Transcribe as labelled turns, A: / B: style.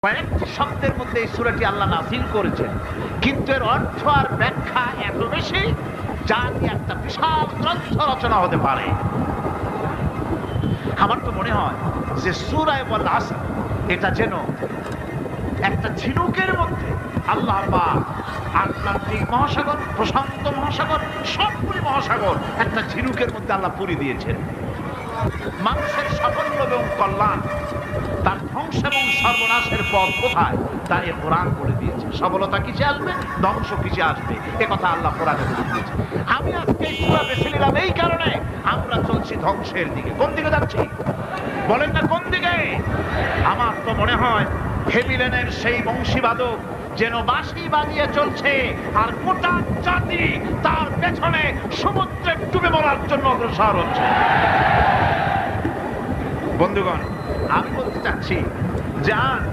A: কয়েকটি শব্দের মধ্যে এই সূরাটি আল্লাহ নাযিল করেছেন, কিন্তু এর অর্থ আর ব্যাখ্যা এত বেশি যা নিয়ে একটা বিশাল গ্রন্থ রচনা হতে পারে। আমার তো মনে হয় যে সূরা ওয়াল আসর এটা যেন একটা ঝিনুকের মধ্যে আল্লাহ পাক আটলান্টিক মহাসাগর, প্রশান্ত মহাসাগর, সবগুলি মহাসাগর একটা ঝিনুকের মধ্যে আল্লাহ পুরি দিয়েছেন। মানুষের সাফল্য এবং কল্যাণ, তার ধ্বংস এবং সর্বনাশের পথ কোথায় তা এ কোরআন বলে দিয়েছে। সফলতা কিসে আসবে, ধ্বংস কিসে আসবে, এ কথা আল্লাহ কোরআনে বলে দিয়েছে। আমি আজকে এই সূরা বেছে নিলাম এই কারণে, আমরা চলছি ধ্বংসের দিকে। কোন দিকে যাচ্ছি বলেন না, কোন দিকে? আমার তো মনে হয় হেভিলেনের সেই বংশীবাদক যেন বাঁশি বাজিয়ে চলছে, আর গোটা জাতি তার পেছনে সমুদ্রে ডুবে মরার জন্য অগ্রসর হচ্ছে। বন্ধুগণ, আমি বলতে চাচ্ছি যে আজ